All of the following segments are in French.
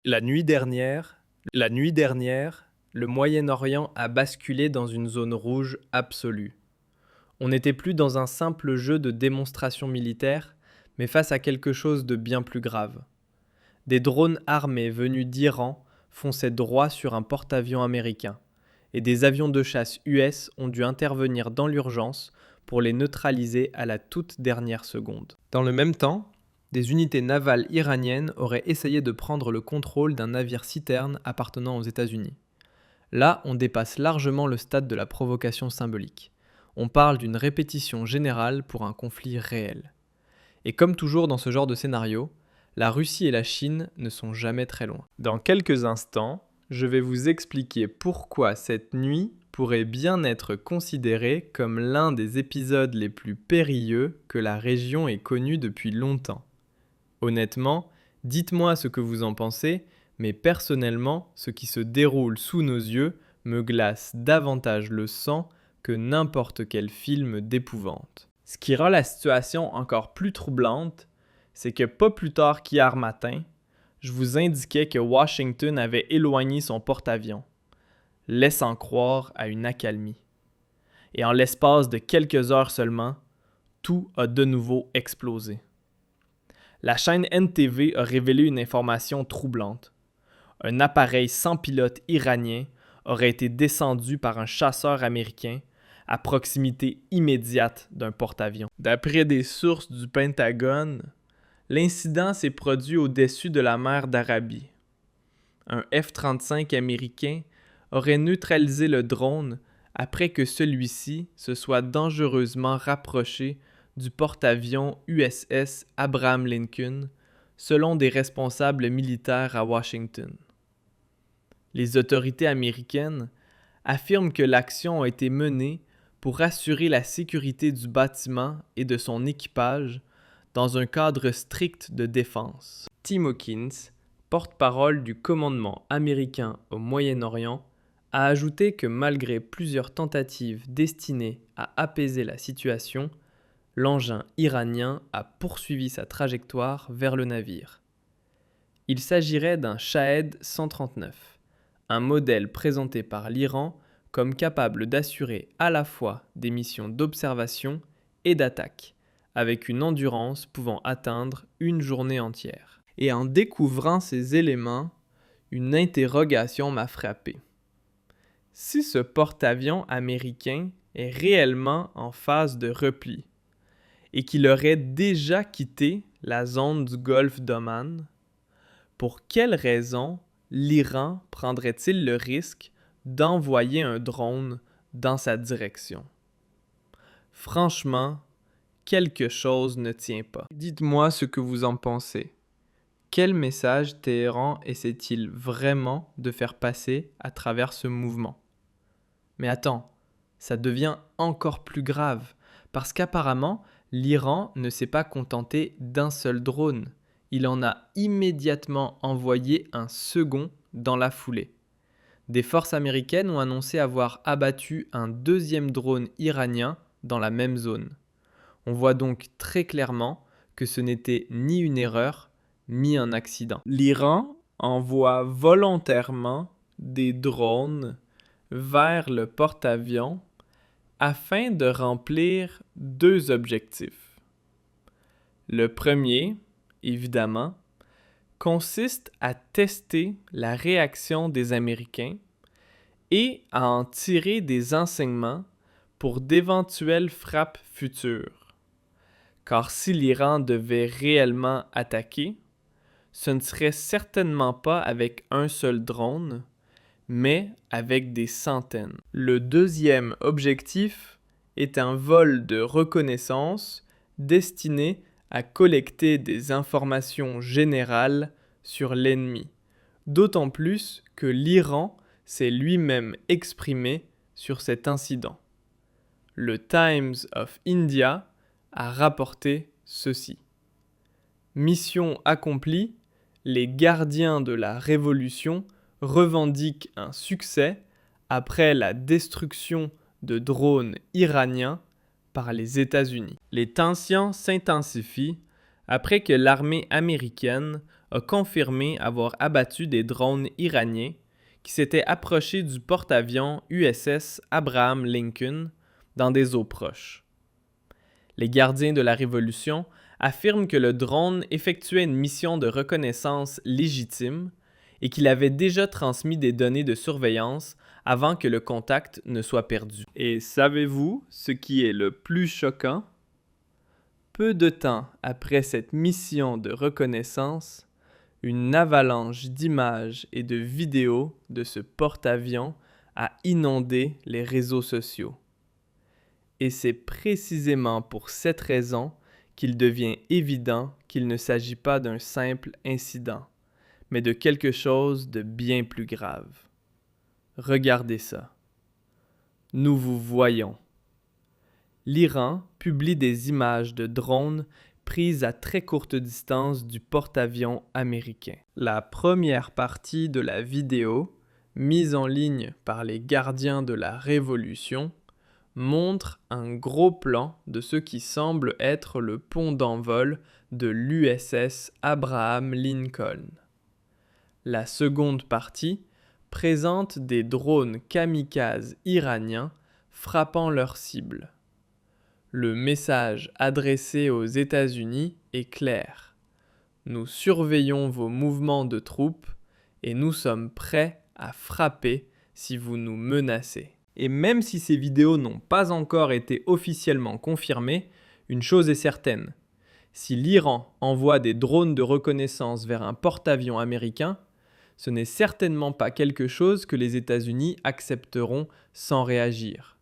La nuit dernière, la nuit dernière, le Moyen-Orient a basculé dans une zone rouge absolue. On n'était plus dans un simple jeu de démonstration militaire, mais face à quelque chose de bien plus grave. Des drones armés venus d'Iran fonçaient droit sur un porte-avions américain, et des avions de chasse US ont dû intervenir dans l'urgence pour les neutraliser à la toute dernière seconde. Dans le même temps, des unités navales iraniennes auraient essayé de prendre le contrôle d'un navire citerne appartenant aux États-Unis. Là, on dépasse largement le stade de la provocation symbolique. On parle d'une répétition générale pour un conflit réel. Et comme toujours dans ce genre de scénario, la Russie et la Chine ne sont jamais très loin. Dans quelques instants, je vais vous expliquer pourquoi cette nuit pourrait bien être considérée comme l'un des épisodes les plus périlleux que la région ait connu depuis longtemps. Honnêtement, dites-moi ce que vous en pensez, mais personnellement, ce qui se déroule sous nos yeux me glace davantage le sang que n'importe quel film d'épouvante. Ce qui rend la situation encore plus troublante, c'est que pas plus tard qu'hier matin, je vous indiquais que Washington avait éloigné son porte-avions, laissant croire à une accalmie. Et en l'espace de quelques heures seulement, tout a de nouveau explosé. La chaîne NTV a révélé une information troublante. Un appareil sans pilote iranien aurait été descendu par un chasseur américain à proximité immédiate d'un porte-avions. D'après des sources du Pentagone, l'incident s'est produit au-dessus de la mer d'Arabie. Un F-35 américain aurait neutralisé le drone après que celui-ci se soit dangereusement rapproché du porte-avions USS Abraham Lincoln, selon des responsables militaires à Washington. Les autorités américaines affirment que l'action a été menée pour assurer la sécurité du bâtiment et de son équipage dans un cadre strict de défense. Tim Hawkins, porte-parole du commandement américain au Moyen-Orient, a ajouté que malgré plusieurs tentatives destinées à apaiser la situation, l'engin iranien a poursuivi sa trajectoire vers le navire. Il s'agirait d'un Shahed 139, un modèle présenté par l'Iran comme capable d'assurer à la fois des missions d'observation et d'attaque, avec une endurance pouvant atteindre une journée entière. Et en découvrant ces éléments, une interrogation m'a frappé. Si ce porte-avions américain est réellement en phase de repli, et qu'il aurait déjà quitté la zone du golfe d'Oman, pour quelle raison l'Iran prendrait-il le risque d'envoyer un drone dans sa direction? Franchement, quelque chose ne tient pas. Dites-moi ce que vous en pensez. Quel message Téhéran essaie-t-il vraiment de faire passer à travers ce mouvement? Mais attends, ça devient encore plus grave, parce qu'apparemment, l'Iran ne s'est pas contenté d'un seul drone. Il en a immédiatement envoyé un second dans la foulée. Des forces américaines ont annoncé avoir abattu un deuxième drone iranien dans la même zone. On voit donc très clairement que ce n'était ni une erreur, ni un accident. L'Iran envoie volontairement des drones vers le porte-avions afin de remplir deux objectifs. Le premier, évidemment, consiste à tester la réaction des Américains et à en tirer des enseignements pour d'éventuelles frappes futures. Car si l'Iran devait réellement attaquer, ce ne serait certainement pas avec un seul drone, mais avec des centaines. Le deuxième objectif est un vol de reconnaissance destiné à collecter des informations générales sur l'ennemi, d'autant plus que l'Iran s'est lui-même exprimé sur cet incident. Le Times of India a rapporté ceci. Mission accomplie, les gardiens de la révolution revendiquent un succès après la destruction de drones iraniens par les États-Unis. Les tensions s'intensifient après que l'armée américaine a confirmé avoir abattu des drones iraniens qui s'étaient approchés du porte-avions USS Abraham Lincoln dans des eaux proches. Les gardiens de la Révolution affirment que le drone effectuait une mission de reconnaissance légitime et qu'il avait déjà transmis des données de surveillance avant que le contact ne soit perdu. Et savez-vous ce qui est le plus choquant? Peu de temps après cette mission de reconnaissance, une avalanche d'images et de vidéos de ce porte-avions a inondé les réseaux sociaux. Et c'est précisément pour cette raison qu'il devient évident qu'il ne s'agit pas d'un simple incident, mais de quelque chose de bien plus grave. Regardez ça. Nous vous voyons. L'Iran publie des images de drones prises à très courte distance du porte-avions américain. La première partie de la vidéo, mise en ligne par les gardiens de la Révolution, montre un gros plan de ce qui semble être le pont d'envol de l'USS Abraham Lincoln. La seconde partie présente des drones kamikazes iraniens frappant leur cible. Le message adressé aux États-Unis est clair. Nous surveillons vos mouvements de troupes et nous sommes prêts à frapper si vous nous menacez. Et même si ces vidéos n'ont pas encore été officiellement confirmées, une chose est certaine. Si l'Iran envoie des drones de reconnaissance vers un porte-avions américain, ce n'est certainement pas quelque chose que les États-Unis accepteront sans réagir.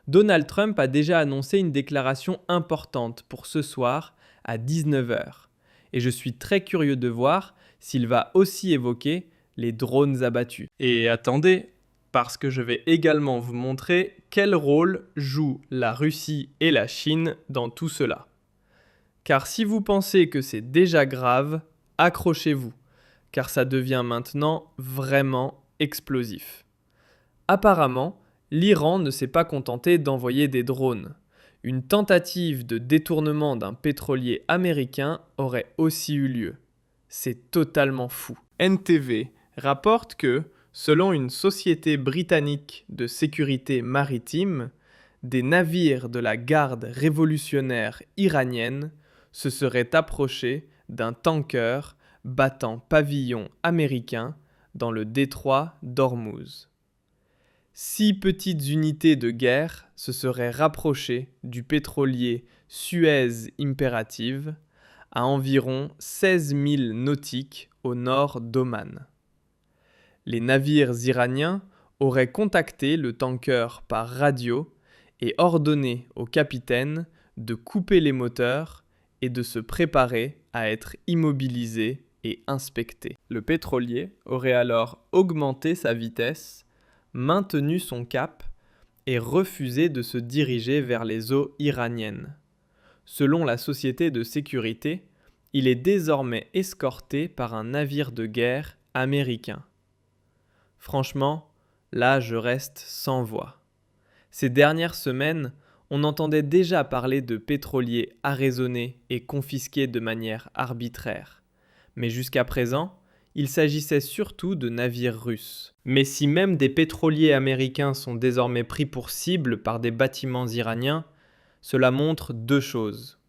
Donald Trump a déjà annoncé une déclaration importante pour ce soir à 19h, et je suis très curieux de voir s'il va aussi évoquer les drones abattus. Et attendez, parce que je vais également vous montrer quel rôle jouent la Russie et la Chine dans tout cela. Car si vous pensez que c'est déjà grave, accrochez-vous, car ça devient maintenant vraiment explosif. Apparemment, l'Iran ne s'est pas contenté d'envoyer des drones. Une tentative de détournement d'un pétrolier américain aurait aussi eu lieu. C'est totalement fou. NTV rapporte que, selon une société britannique de sécurité maritime, des navires de la garde révolutionnaire iranienne se seraient approchés d'un tanker battant pavillon américain dans le détroit d'Ormuz. 6 petites unités de guerre se seraient rapprochées du pétrolier Suez Imperative, à environ 16 000 nautiques au nord d'Oman. Les navires iraniens auraient contacté le tanker par radio et ordonné au capitaine de couper les moteurs et de se préparer à être immobilisé et inspecté. Le pétrolier aurait alors augmenté sa vitesse, maintenu son cap et refusé de se diriger vers les eaux iraniennes. Selon la société de sécurité, il est désormais escorté par un navire de guerre américain. Franchement, là je reste sans voix. Ces dernières semaines, on entendait déjà parler de pétroliers arraisonnés et confisqués de manière arbitraire. Mais jusqu'à présent, il s'agissait surtout de navires russes. Mais si même des pétroliers américains sont désormais pris pour cible par des bâtiments iraniens, cela montre 2 choses.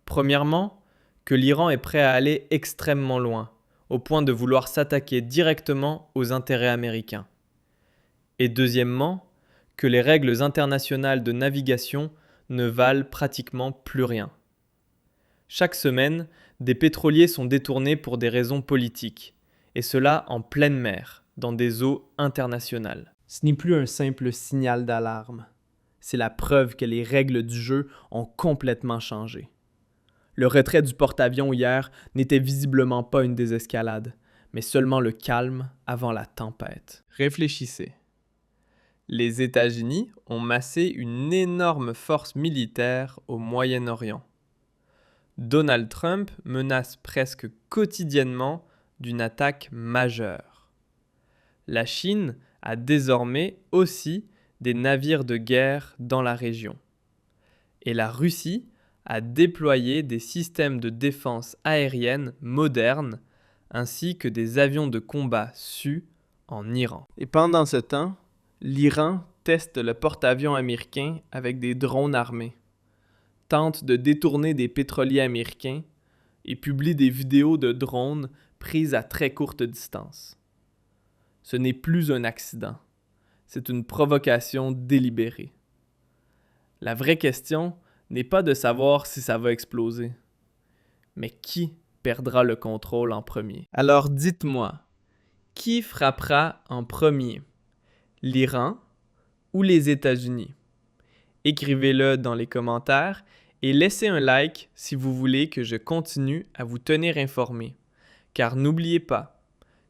Premièrement, que l'Iran est prêt à aller extrêmement loin, au point de vouloir s'attaquer directement aux intérêts américains. Et deuxièmement, que les règles internationales de navigation ne valent pratiquement plus rien. Chaque semaine, des pétroliers sont détournés pour des raisons politiques, et cela en pleine mer, dans des eaux internationales. Ce n'est plus un simple signal d'alarme. C'est la preuve que les règles du jeu ont complètement changé. Le retrait du porte-avions hier n'était visiblement pas une désescalade, mais seulement le calme avant la tempête. Réfléchissez. Les États-Unis ont massé une énorme force militaire au Moyen-Orient. Donald Trump menace presque quotidiennement d'une attaque majeure. La Chine a désormais aussi des navires de guerre dans la région. Et la Russie à déployer des systèmes de défense aérienne modernes ainsi que des avions de combat Su en Iran. Et pendant ce temps, l'Iran teste le porte-avions américain avec des drones armés, tente de détourner des pétroliers américains et publie des vidéos de drones prises à très courte distance. Ce n'est plus un accident, c'est une provocation délibérée. La vraie question n'est pas de savoir si ça va exploser, mais qui perdra le contrôle en premier. Alors dites-moi, qui frappera en premier? L'Iran ou les États-Unis? Écrivez-le dans les commentaires et laissez un like si vous voulez que je continue à vous tenir informé. Car n'oubliez pas,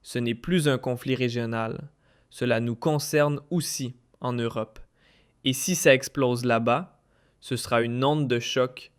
ce n'est plus un conflit régional, cela nous concerne aussi en Europe. Et si ça explose là-bas, ce sera une onde de choc